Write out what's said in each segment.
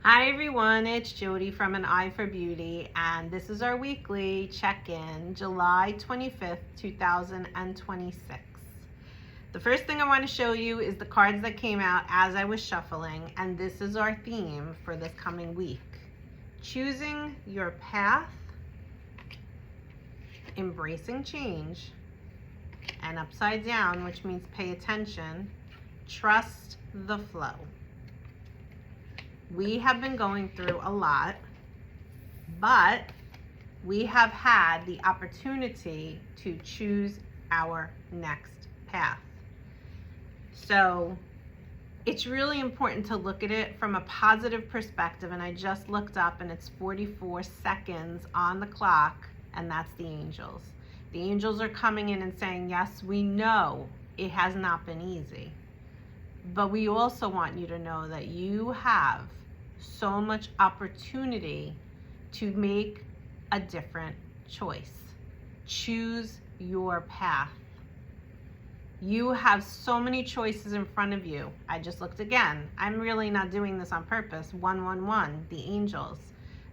Hi everyone, it's Jody from An Eye for Beauty, and this is our weekly check-in, July 25th, 2026. The first thing I want to show you is the cards that came out as I was shuffling, and this is our theme for this coming week. Choosing your path, embracing change, and upside down, which means pay attention, trust the flow. We have been going through a lot, but we have had the opportunity to choose our next path. So it's really important to look at it from a positive perspective. And I just looked up and it's 44 seconds on the clock, and that's the angels. The angels are coming in and saying, yes, we know it has not been easy, but we also want you to know that you have so much opportunity to make a different choice. Choose your path. You have so many choices in front of you. I just looked again. I'm really not doing this on purpose. 111, the angels.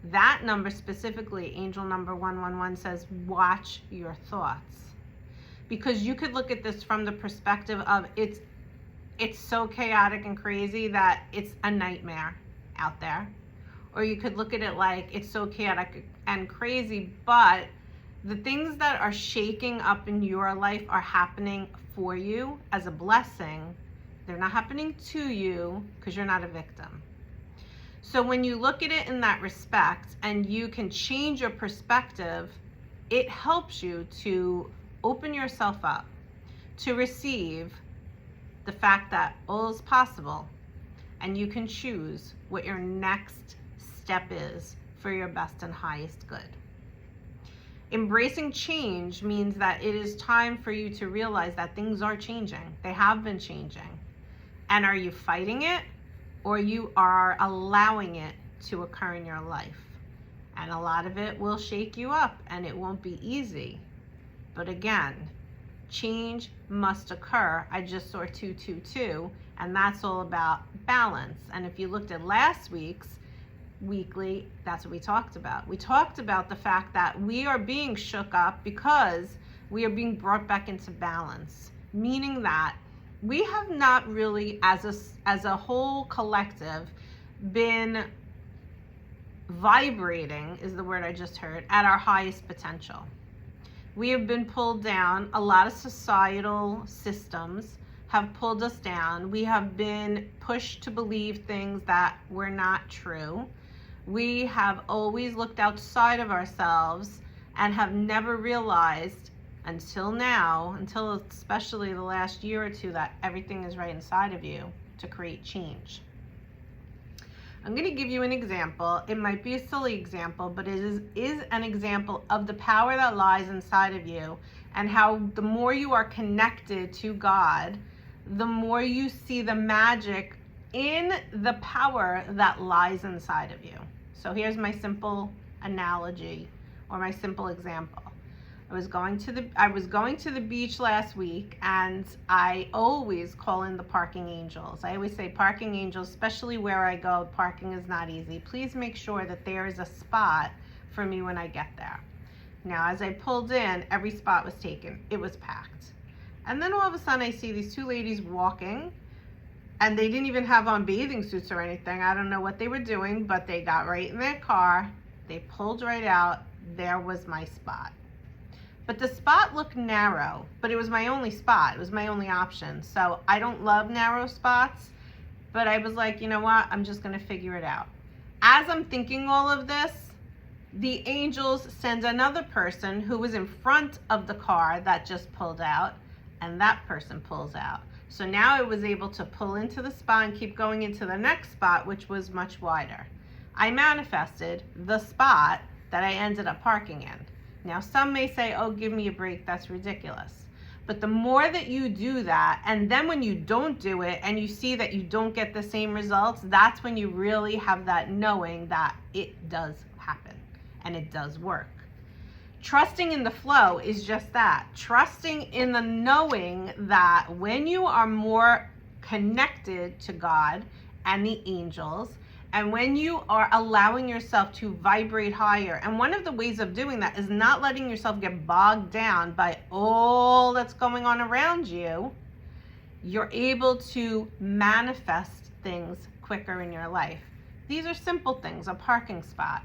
That number specifically, angel number 111, says watch your thoughts. Because you could look at this from the perspective of it's so chaotic and crazy that it's a nightmare out there. Or you could look at it like it's so chaotic and crazy, but the things that are shaking up in your life are happening for you as a blessing. They're not happening to you because you're not a victim. So when you look at it in that respect and you can change your perspective, it helps you to open yourself up to receive the fact that all is possible, and you can choose what your next step is for your best and highest good. Embracing change means that it is time for you to realize that things are changing. They have been changing. And are you fighting it, or you are allowing it to occur in your life? And a lot of it will shake you up and it won't be easy. But again, change must occur. I just saw 222, and that's all about balance. And if you looked at last week's weekly, that's what we talked about. We talked about the fact that we are being shook up because we are being brought back into balance, meaning that we have not really, as a whole collective, been vibrating, is the word I just heard, at our highest potential. We have been pulled down. A lot of societal systems have pulled us down. We have been pushed to believe things that were not true. We have always looked outside of ourselves and have never realized until now, until especially the last year or two, that everything is right inside of you to create change. I'm going to give you an example. It might be a silly example, but it is an example of the power that lies inside of you, and how the more you are connected to God, the more you see the magic in the power that lies inside of you. So here's my simple analogy, or my simple example. I was going to the beach last week, and I always call in the parking angels. I always say, parking angels, especially where I go, parking is not easy. Please make sure that there is a spot for me when I get there. Now, as I pulled in, every spot was taken. It was packed. And then all of a sudden I see these two ladies walking, and they didn't even have on bathing suits or anything. I don't know what they were doing, but they got right in their car. They pulled right out. There was my spot. But the spot looked narrow, but it was my only spot. It was my only option. So I don't love narrow spots, but I was like, you know what? I'm just going to figure it out. As I'm thinking all of this, the angels send another person who was in front of the car that just pulled out, and that person pulls out. So now I was able to pull into the spot and keep going into the next spot, which was much wider. I manifested the spot that I ended up parking in. Now, some may say, oh, give me a break, that's ridiculous. But the more that you do that, and then when you don't do it and you see that you don't get the same results, that's when you really have that knowing that it does happen and it does work. Trusting in the flow is just that. Trusting in the knowing that when you are more connected to God and the angels, And when you are allowing yourself to vibrate higher, and one of the ways of doing that is not letting yourself get bogged down by all that's going on around you, you're able to manifest things quicker in your life. These are simple things, a parking spot.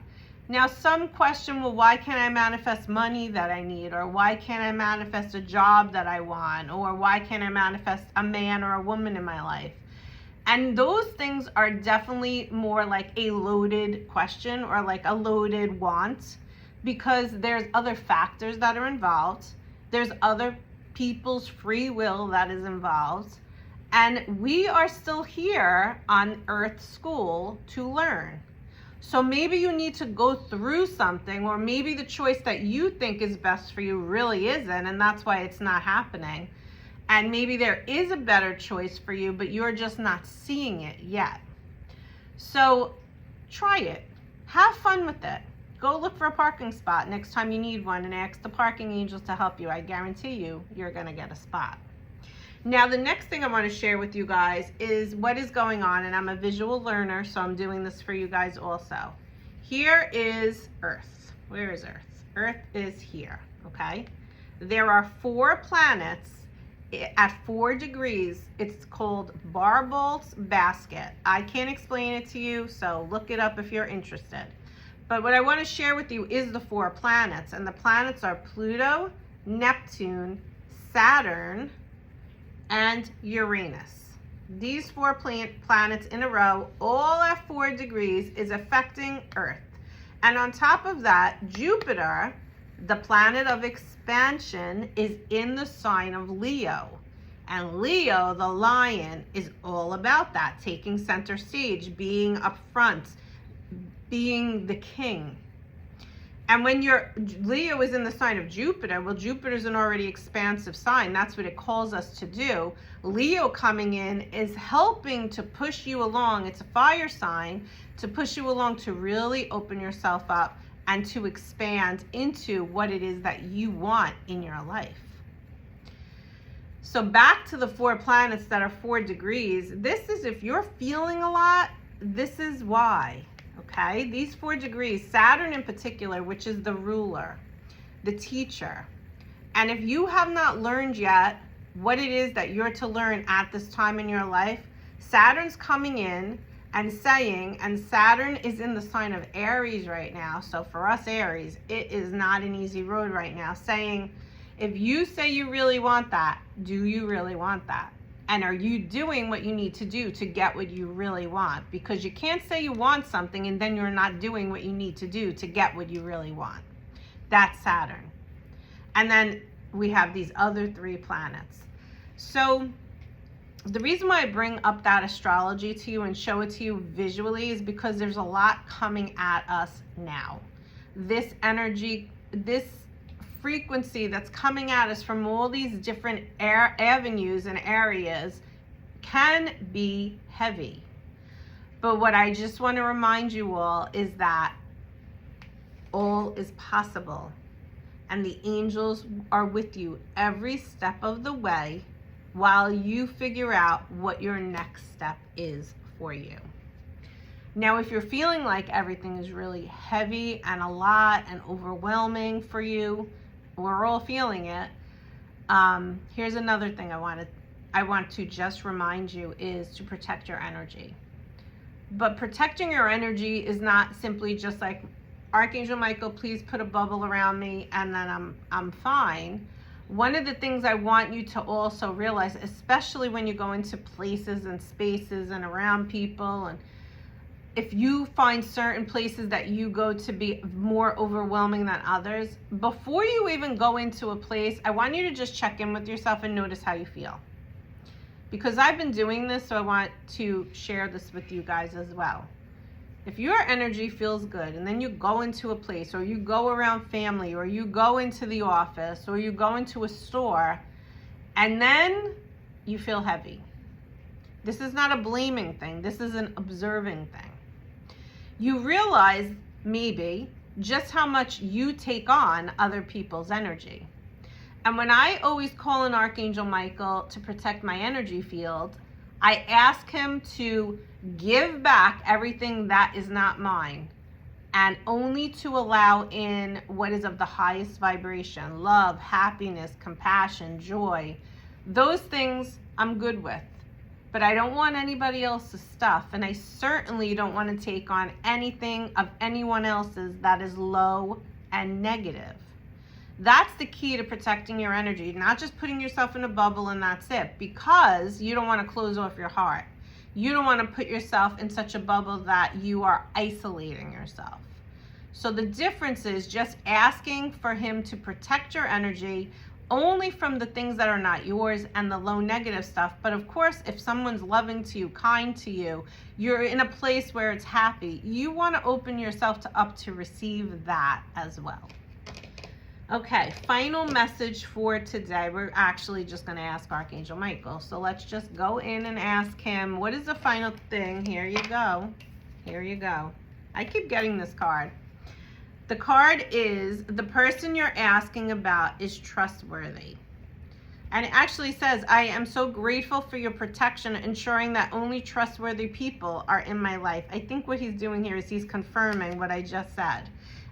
Now, some question, well, why can't I manifest money that I need? Or why can't I manifest a job that I want? Or why can't I manifest a man or a woman in my life? And those things are definitely more like a loaded question or like a loaded want, because there's other factors that are involved. There's other people's free will that is involved. And we are still here on Earth School to learn. So maybe you need to go through something, or maybe the choice that you think is best for you really isn't, and that's why it's not happening. And maybe there is a better choice for you, but you're just not seeing it yet. So try it. Have fun with it. Go look for a parking spot next time you need one and ask the parking angels to help you. I guarantee you, you're going to get a spot. Now, the next thing I want to share with you guys is what is going on, and I'm a visual learner, so I'm doing this for you guys also. Here is Earth. Where is Earth? Earth is here, okay? There are 4 planets at 4 degrees. It's called Barbolt's basket. I can't explain it to you, so look it up if you're interested. But what I want to share with you is the 4 planets, and the planets are Pluto, Neptune, Saturn, and Uranus. These 4 planets in a row, all at 4 degrees, is affecting Earth. And on top of that, Jupiter, the planet of expansion, is in the sign of Leo. And Leo, the lion, is all about that, taking center stage, being up front, being the king. And when Leo is in the sign of Jupiter, well, Jupiter's an already expansive sign. That's what it calls us to do. Leo coming in is helping to push you along. It's a fire sign to push you along to really open yourself up and to expand into what it is that you want in your life. So back to the 4 planets that are 4 degrees. This is if you're feeling a lot, this is why. Okay, these 4 degrees, Saturn in particular, which is the ruler, the teacher. And if you have not learned yet what it is that you're to learn at this time in your life, Saturn's coming in and saying, and Saturn is in the sign of Aries right now. So for us Aries, it is not an easy road right now, saying, if you say you really want that, do you really want that? And are you doing what you need to do to get what you really want? Because you can't say you want something and then you're not doing what you need to do to get what you really want. That's Saturn. And then we have these other 3 planets. So the reason why I bring up that astrology to you and show it to you visually is because there's a lot coming at us now. This energy, this frequency that's coming at us from all these different avenues and areas can be heavy. But what I just want to remind you all is that all is possible, and the angels are with you every step of the way while you figure out what your next step is for you. Now, if you're feeling like everything is really heavy and a lot and overwhelming for you, we're all feeling it. Here's another thing I want to just remind you is to protect your energy. But protecting your energy is not simply just like, Archangel Michael, please put a bubble around me and then I'm fine. One of the things I want you to also realize, especially when you go into places and spaces and around people, and if you find certain places that you go to be more overwhelming than others, before you even go into a place, I want you to just check in with yourself and notice how you feel. Because I've been doing this, so I want to share this with you guys as well. If your energy feels good and then you go into a place, or you go around family, or you go into the office, or you go into a store, and then you feel heavy. This is not a blaming thing. This is an observing thing. You realize maybe just how much you take on other people's energy. And when I always call in Archangel Michael to protect my energy field, I ask him to give back everything that is not mine, and only to allow in what is of the highest vibration: love, happiness, compassion, joy. Those things I'm good with, but I don't want anybody else's stuff, and I certainly don't want to take on anything of anyone else's that is low and negative. That's the key to protecting your energy, not just putting yourself in a bubble and that's it, because you don't want to close off your heart. You don't want to put yourself in such a bubble that you are isolating yourself. So the difference is just asking for him to protect your energy only from the things that are not yours and the low negative stuff. But of course, if someone's loving to you, kind to you, you're in a place where it's happy, you want to open yourself up to receive that as well. Okay, final message for today. We're actually just going to ask Archangel Michael. So let's just go in and ask him, what is the final thing? Here you go. Here you go. I keep getting this card. The card is, the person you're asking about is trustworthy. And it actually says, I am so grateful for your protection, ensuring that only trustworthy people are in my life. I think what he's doing here is he's confirming what I just said.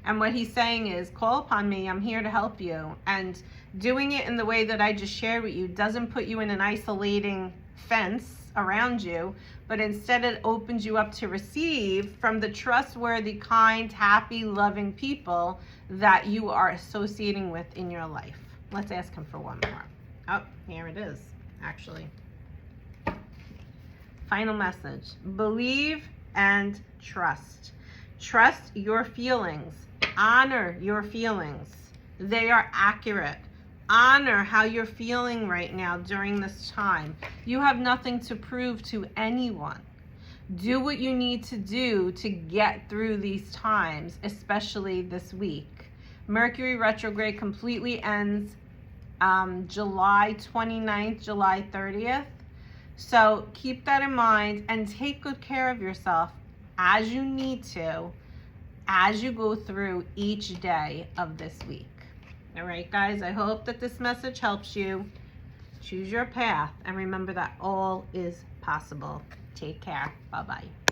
And what he's saying is, call upon me, I'm here to help you. And doing it in the way that I just shared with you doesn't put you in an isolating fence around you, but instead it opens you up to receive from the trustworthy, kind, happy, loving people that you are associating with in your life. Let's ask him for one more. Oh, here it is, actually. Final message. Believe and trust. Trust your feelings. Honor your feelings. They are accurate. Honor how you're feeling right now during this time. You have nothing to prove to anyone. Do what you need to do to get through these times, especially this week. Mercury retrograde completely ends July 29th, July 30th. So keep that in mind and take good care of yourself as you need to, as you go through each day of this week. All right, guys, I hope that this message helps you. Choose your path and remember that all is possible. Take care. Bye-bye.